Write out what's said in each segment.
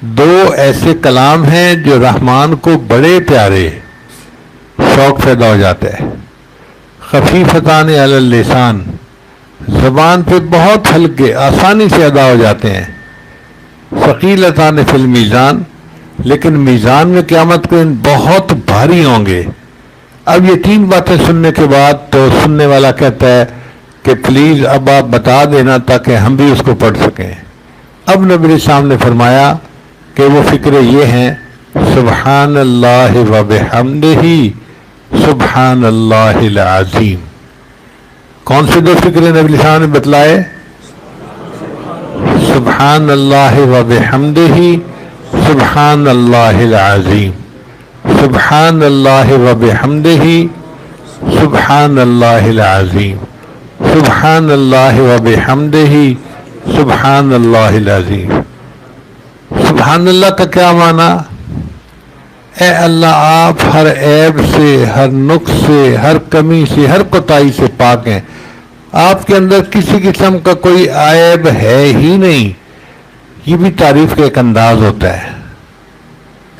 دو ایسے کلام ہیں جو رحمان کو بڑے پیارے، شوق پیدا ہو جاتا ہے. خفیفتان علی اللسان، زبان پہ بہت ہلکے، آسانی سے ادا ہو جاتے ہیں. ثقیلتان فی المیزان، لیکن میزان میں قیامت کے دن بہت بھاری ہوں گے. اب یہ تین باتیں سننے کے بعد تو سننے والا کہتا ہے کہ پلیز اب آپ بتا دینا تاکہ ہم بھی اس کو پڑھ سکیں. اب نبی علیہ السلام نے فرمایا کہ وہ فکرے یہ ہیں: سبحان اللہ و بحمدہ سبحان اللہ العظیم. کون سے دو فکرے نبی علیہ السلام نے بتلائے؟ سبحان اللہ و بحمدہ سبحان اللہ العظیم، سبحان اللہ و بحمدہ سبحان اللہ العظیم، سبحان اللہ و بحمدہ سبحان اللہ العظیم. سبحان اللہ کا کیا معنی؟ اے اللہ آپ ہر عیب سے، ہر نقص سے، ہر کمی سے، ہر کوتاہی سے پاک ہیں. آپ کے اندر کسی قسم کا کوئی عیب ہے ہی نہیں. یہ بھی تعریف کا ایک انداز ہوتا ہے.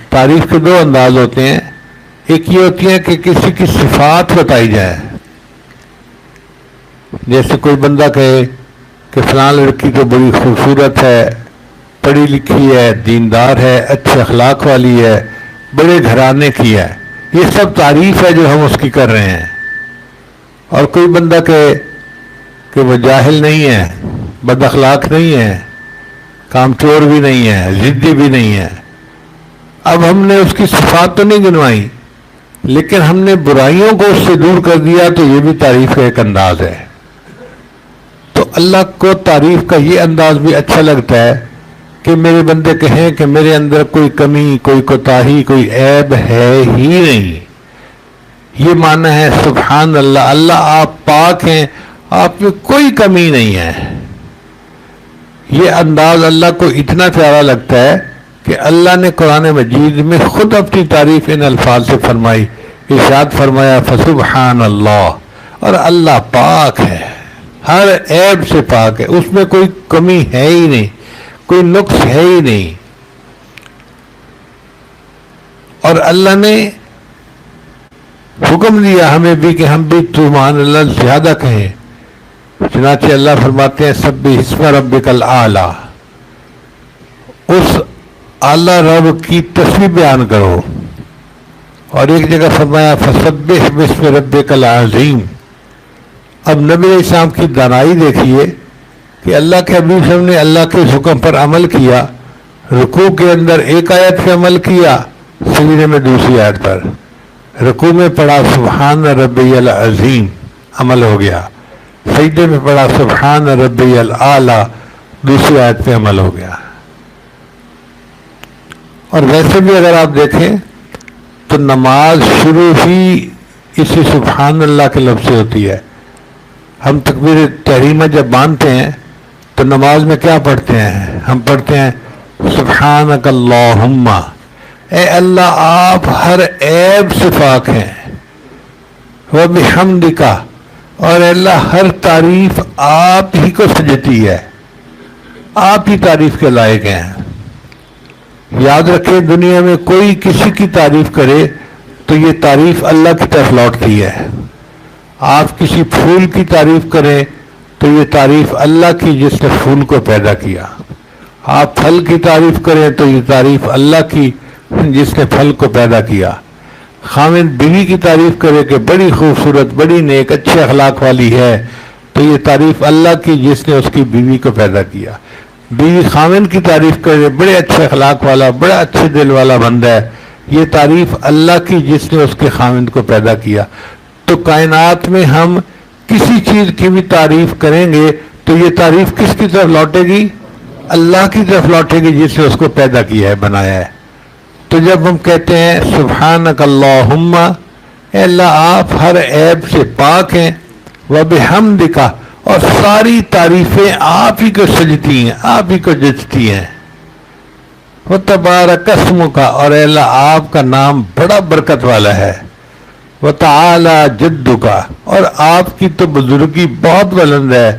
تعریف کے دو انداز ہوتے ہیں. ایک یہ ہوتی ہے کہ کسی کی صفات بتائی جائے، جیسے کوئی بندہ کہے کہ فلاں لڑکی تو بڑی خوبصورت ہے، پڑھی لکھی ہے، دیندار ہے، اچھے اخلاق والی ہے، بڑے گھرانے کی ہے. یہ سب تعریف ہے جو ہم اس کی کر رہے ہیں. اور کوئی بندہ کہے کہ وہ جاہل نہیں ہے، بد اخلاق نہیں ہے، کام چور بھی نہیں ہے، ضدی بھی نہیں ہے. اب ہم نے اس کی صفات تو نہیں گنوائی، لیکن ہم نے برائیوں کو اس سے دور کر دیا، تو یہ بھی تعریف کا ایک انداز ہے. تو اللہ کو تعریف کا یہ انداز بھی اچھا لگتا ہے کہ میرے بندے کہیں کہ میرے اندر کوئی کمی، کوئی کوتاہی، کوئی عیب ہے ہی نہیں. یہ معنی ہے سبحان اللہ، اللہ آپ پاک ہیں، آپ میں کوئی کمی نہیں ہے. یہ انداز اللہ کو اتنا پیارا لگتا ہے کہ اللہ نے قرآن مجید میں خود اپنی تعریف ان الفاظ سے فرمائی. ارشاد فرمایا فسبحان اللہ، اور اللہ پاک ہے، ہر عیب سے پاک ہے، اس میں کوئی کمی ہے ہی نہیں، کوئی نقص ہے ہی نہیں. اور اللہ نے حکم دیا ہمیں بھی کہ ہم بھی سبحان اللہ زیادہ کہیں. چنانچہ اللہ فرماتے ہیں سبح اسم ربک الاعلی، اس اعلیٰ رب کی تسبیح بیان کرو. اور ایک جگہ فرمایا فسبح باسم ربک العظیم. اب نبی علیہ السلام کی دانائی دیکھیے کہ اللہ کے حبیب صلی اللہ علیہ وسلم نے اللہ کے حکم پر عمل کیا. رکوع کے اندر ایک آیت پہ عمل کیا، سجدے میں دوسری آیت پر. رکوع میں پڑھا سبحان ربی العظیم، عمل ہو گیا. سجدے میں پڑھا سبحان ربی الاعلی، دوسری آیت پہ عمل ہو گیا. اور ویسے بھی اگر آپ دیکھیں تو نماز شروع ہی اسی سبحان اللہ کے لفظ سے ہوتی ہے. ہم تکبیر تحریمہ جب باندھتے ہیں تو نماز میں کیا پڑھتے ہیں؟ ہم پڑھتے ہیں سبحانک اللہم، اے اللہ آپ ہر عیب سے پاک ہیں. وبحمدک، اور اے اللہ ہر تعریف آپ ہی کو سجتی ہے، آپ ہی تعریف کے لائق ہیں. یاد رکھیں دنیا میں کوئی کسی کی تعریف کرے تو یہ تعریف اللہ کی طرف لوٹتی ہے. آپ کسی پھول کی تعریف کریں تو یہ تعریف اللہ کی جس نے پھول کو پیدا کیا. آپ پھل کی تعریف کریں تو یہ تعریف اللہ کی جس نے پھل کو پیدا کیا. خاوند بیوی کی تعریف کرے کہ بڑی خوبصورت، بڑی نیک، اچھے اخلاق والی ہے، تو یہ تعریف اللہ کی جس نے اس کی بیوی کو پیدا کیا. بیوی خاوند کی تعریف کرے بڑے اچھے اخلاق والا، بڑا اچھے دل والا بندہ ہے، یہ تعریف اللہ کی جس نے اس کے خاوند کو پیدا کیا. تو کائنات میں ہم کسی چیز کی بھی تعریف کریں گے تو یہ تعریف کس کی طرف لوٹے گی؟ اللہ کی طرف لوٹے گی جس نے اس کو پیدا کیا ہے، بنایا ہے. تو جب ہم کہتے ہیں سبحانک اللہم، اے اللہ آپ ہر عیب سے پاک ہیں، وبحمدک، اور ساری تعریفیں آپ ہی کو سجتی ہیں، آپ ہی کو جچتی ہیں. وتبارک اسمک، اور اے اللہ آپ کا نام بڑا برکت والا ہے. وتعالی جدک، اور آپ کی تو بزرگی بہت بلند ہے.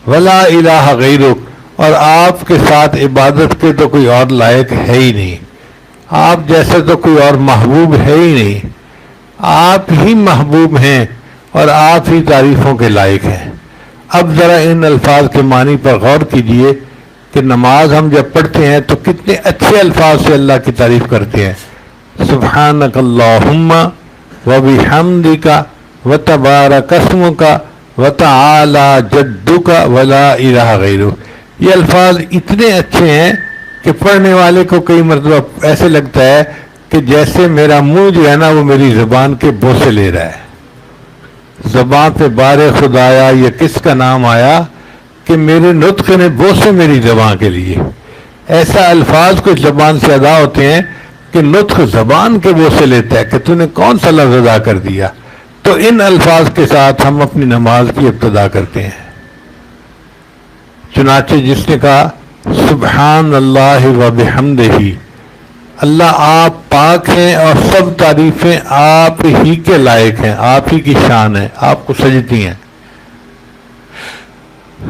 ولا الہ غیرک، اور آپ کے ساتھ عبادت کے تو کوئی اور لائق ہے ہی نہیں، آپ جیسے تو کوئی اور محبوب ہے ہی نہیں، آپ ہی محبوب ہیں اور آپ ہی تعریفوں کے لائق ہیں۔ اب ذرا ان الفاظ کے معنی پر غور کیجئے کہ نماز ہم جب پڑھتے ہیں تو کتنے اچھے الفاظ سے اللہ کی تعریف کرتے ہیں، سبحانک اللہم وبحمدک وتبارک اسمک وتعالی جدک ولا الہ غیرک۔ یہ الفاظ اتنے اچھے ہیں کہ پڑھنے والے کو کئی مرتبہ ایسے لگتا ہے کہ جیسے میرا منہ جو ہے نا وہ میری زبان کے بوسے لے رہا ہے، زبان پہ بار خدایا یہ کس کا نام آیا کہ میرے نطق نے بوسے میری زبان کے لیے۔ ایسا الفاظ کچھ زبان سے ادا ہوتے ہیں کہ نطق زبان کے بوسے لیتا ہے کہ تو نے کون سا لفظ ادا کر دیا۔ تو ان الفاظ کے ساتھ ہم اپنی نماز کی ابتدا کرتے ہیں۔ چنانچہ جس نے کہا سبحان اللہ و بحمدہ، اللہ آپ پاک ہیں اور سب تعریفیں آپ ہی کے لائق ہیں، آپ ہی کی شان ہے، آپ کو سجدتی ہیں۔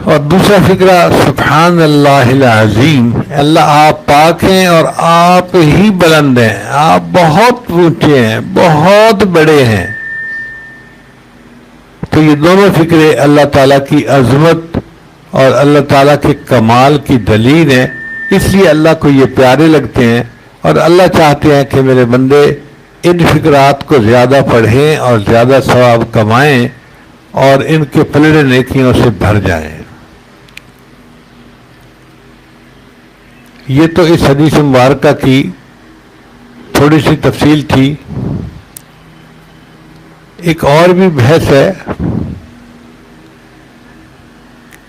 اور دوسرا فقرہ سبحان اللہ العظیم، اللہ آپ پاک ہیں اور آپ ہی بلند ہیں، آپ بہت اونچے ہیں، بہت بڑے ہیں۔ تو یہ دونوں فقرے اللہ تعالیٰ کی عظمت اور اللہ تعالیٰ کے کمال کی دلیل ہیں، اس لیے اللہ کو یہ پیارے لگتے ہیں، اور اللہ چاہتے ہیں کہ میرے بندے ان فقرات کو زیادہ پڑھیں اور زیادہ ثواب کمائیں اور ان کے پلڑے نیکیوں سے بھر جائیں۔ یہ تو اس حدیث مبارکہ کی تھوڑی سی تفصیل تھی۔ ایک اور بھی بحث ہے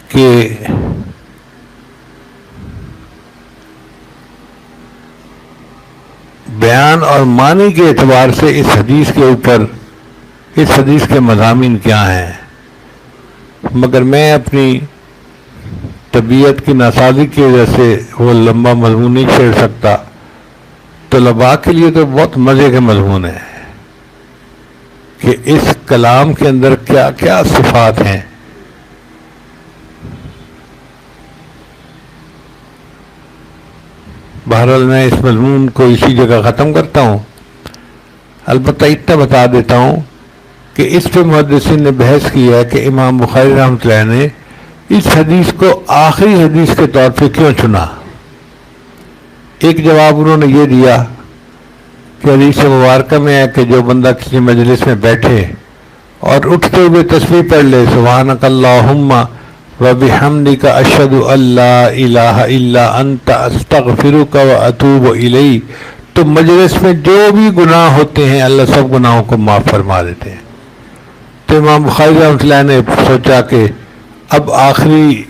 کہ بیان اور معنی کے اعتبار سے اس حدیث کے اوپر اس حدیث کے مضامین کیا ہیں، مگر میں اپنی طبیعت کی ناسازی کی وجہ سے وہ لمبا مضمون نہیں چھیڑ سکتا۔ طلباء کے لیے تو بہت مزے کے مضمون ہے کہ اس کلام کے اندر کیا کیا صفات ہیں۔ بہرحال میں اس مضمون کو اسی جگہ ختم کرتا ہوں، البتہ اتنا بتا دیتا ہوں کہ اس پہ محدثین نے بحث کی ہے کہ امام بخاری رحمۃ اللہ نے اس حدیث کو آخری حدیث کے طور پہ کیوں چنا۔ ایک جواب انہوں نے یہ دیا کہ حدیث مبارکہ میں ہے کہ جو بندہ کسی مجلس میں بیٹھے اور اٹھتے ہوئے تسبیح پڑھ لے سبحانک اللہم وبحمدک اشہد ان لا الہ الا انت استغفرک واتوب الیک، تو مجلس میں جو بھی گناہ ہوتے ہیں اللہ سب گناہوں کو معاف فرما دیتے ہیں۔ تو امام بخاری رحمۃ اللہ نے سوچا کہ اب آخری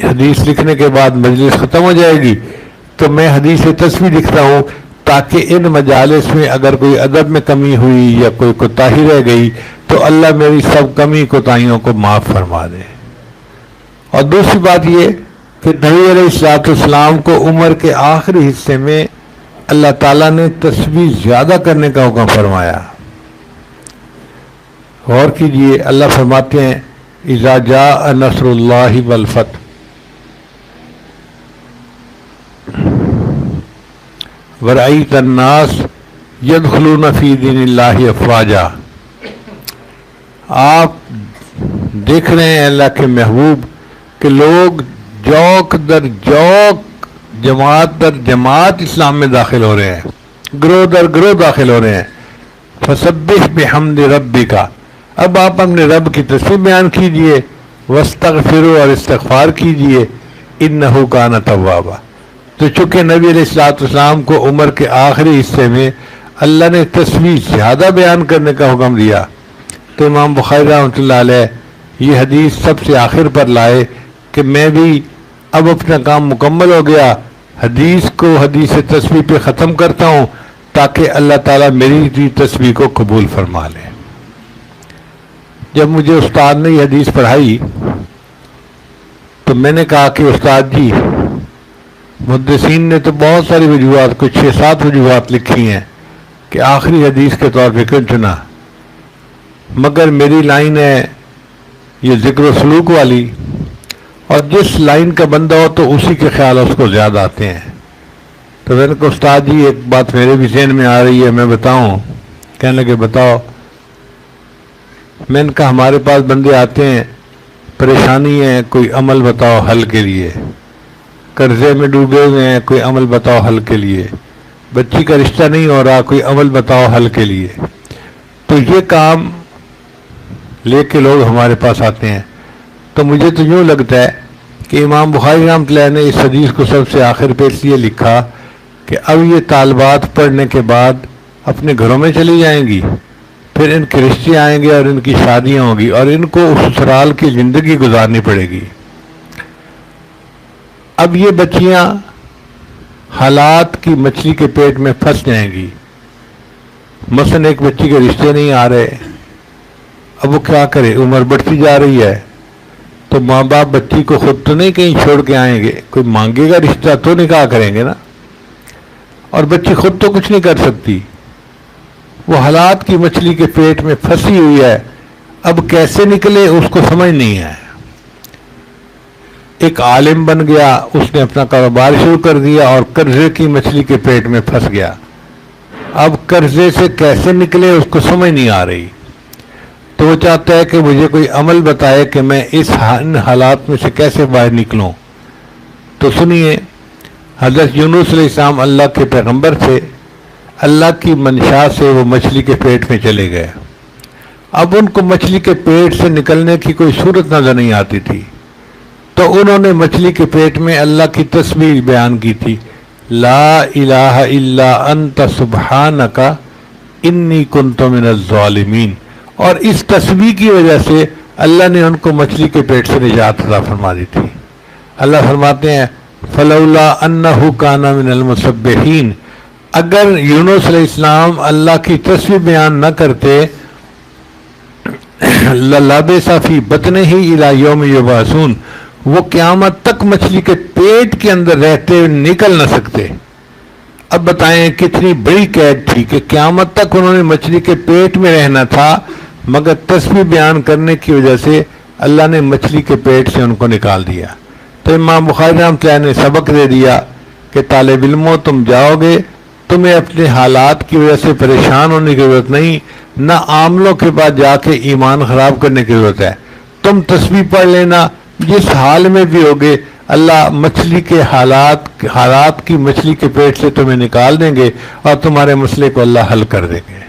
حدیث لکھنے کے بعد مجلس ختم ہو جائے گی تو میں حدیث تسبیح لکھتا ہوں تاکہ ان مجالس میں اگر کوئی ادب میں کمی ہوئی یا کوئی کوتاہی رہ گئی تو اللہ میری سب کمی کوتاہیوں کو معاف فرما دے۔ اور دوسری بات یہ کہ نبی علیہ الصلوۃ والسلام کو عمر کے آخری حصے میں اللہ تعالیٰ نے تسبیح زیادہ کرنے کا حکم فرمایا۔ غور کیجئے، اللہ فرماتے ہیں اذا جاء نصر اللہ والفتح ورأیت الناس یدخلون فی دین اللہ افواجا، آپ دیکھ رہے ہیں اللہ کے محبوب کہ لوگ جوک در جوک جماعت در جماعت اسلام میں داخل ہو رہے ہیں، گروہ در گروہ داخل ہو رہے ہیں۔ فسبح بحمد ربک، اب آپ اپنے رب کی تسبیح بیان کیجئے، واستغفروا اور استغفار کیجئے، انہ کان توابا۔ تو چونکہ نبی علیہ الصلوۃ والسلام کو عمر کے آخری حصے میں اللہ نے تسبیح زیادہ بیان کرنے کا حکم دیا تو امام بخاری رحمۃ اللہ علیہ یہ حدیث سب سے آخر پر لائے کہ میں بھی اب اپنا کام مکمل ہو گیا، حدیث کو حدیث تسبیح پہ ختم کرتا ہوں تاکہ اللہ تعالیٰ میری دی تسبیح کو قبول فرما لے۔ جب مجھے استاد نے یہ حدیث پڑھائی تو میں نے کہا کہ استاد جی محدثین نے تو بہت ساری وجوہات، کچھ 6-7 وجوہات لکھی ہیں کہ آخری حدیث کے طور پہ کیوں چنا، مگر میری لائن ہے یہ ذکر و سلوک والی، اور جس لائن کا بندہ ہو تو اسی کے خیال اس کو زیادہ آتے ہیں. تو میں نے کہا استاد جی ایک بات میرے بھی ذہن میں آ رہی ہے، میں بتاؤں؟ کہنے لگے بتاؤ. میں نے کہا ہمارے پاس بندے آتے ہیں، پریشانی ہے، کوئی عمل بتاؤ حل کے لیے، قرضے میں ڈوبے ہوئے ہیں، کوئی عمل بتاؤ حل کے لیے، بچی کا رشتہ نہیں ہو رہا، کوئی عمل بتاؤ حل کے لیے. تو یہ کام لے کے لوگ ہمارے پاس آتے ہیں. تو مجھے تو یوں لگتا ہے کہ امام بخاری رحمۃ اللہ نے اس حدیث کو سب سے آخر پہ اس لیے لکھا کہ اب یہ طالبات پڑھنے کے بعد اپنے گھروں میں چلی جائیں گی، پھر ان کے رشتے آئیں گے اور ان کی شادیاں ہوں گی اور ان کو سسرال کی زندگی گزارنی پڑے گی. اب یہ بچیاں حالات کی مچھلی کے پیٹ میں پھنس جائیں گی. مثلا ایک بچی کے رشتے نہیں آ رہے، اب وہ کیا کرے؟ عمر بڑھتی جا رہی ہے تو ماں باپ بچی کو خود تو نہیں کہیں چھوڑ کے آئیں گے، کوئی مانگے گا رشتہ تو نکاح کریں گے نا. اور بچی خود تو کچھ نہیں کر سکتی، وہ حالات کی مچھلی کے پیٹ میں پھنسی ہوئی ہے. اب کیسے نکلے اس کو سمجھ نہیں ہے. ایک عالم بن گیا، اس نے اپنا کاروبار شروع کر دیا اور قرضے کی مچھلی کے پیٹ میں پھنس گیا. اب قرضے سے کیسے نکلے اس کو سمجھ نہیں آ رہی. تو وہ چاہتا ہے کہ مجھے کوئی عمل بتائے کہ میں اس حالات میں سے کیسے باہر نکلوں. تو سنیے، حضرت یونس علیہ السلام اللہ کے پیغمبر تھے، اللہ کی منشا سے وہ مچھلی کے پیٹ میں چلے گئے. اب ان کو مچھلی کے پیٹ سے نکلنے کی کوئی صورت نظر نہیں آتی تھی، تو انہوں نے مچھلی کے پیٹ میں اللہ کی تسبیح بیان کی تھی، لا الہ الا انت سبحانک انی کنت من الظالمین. اور اس تسبیح کی وجہ سے اللہ نے ان کو مچھلی کے پیٹ سے نجات عطا فرما دی تھی. اللہ فرماتے ہیں فلولا انہ کان من المسبحین، اگر یونس علیہ السلام اللہ کی تسبیح بیان نہ کرتے للبث فی بطنہ الی یوم یبعثون، وہ قیامت تک مچھلی کے پیٹ کے اندر رہتے نکل نہ سکتے. اب بتائیں کتنی بڑی قید تھی کہ قیامت تک انہوں نے مچھلی کے پیٹ میں رہنا تھا، مگر تسبیح بیان کرنے کی وجہ سے اللہ نے مچھلی کے پیٹ سے ان کو نکال دیا. تو امام بخاری رحمۃ اللہ نے سبق دے دیا کہ طالب علموں تم جاؤ گے، تمہیں اپنے حالات کی وجہ سے پریشان ہونے کی ضرورت نہیں، نہ عاملوں کے پاس جا کے ایمان خراب کرنے کی ضرورت ہے. تم تسبیح پڑھ لینا، جس حال میں بھی ہوگے اللہ مچھلی کے حالات کی مچھلی کے پیٹ سے تمہیں نکال دیں گے اور تمہارے مسئلے کو اللہ حل کر دیں گے.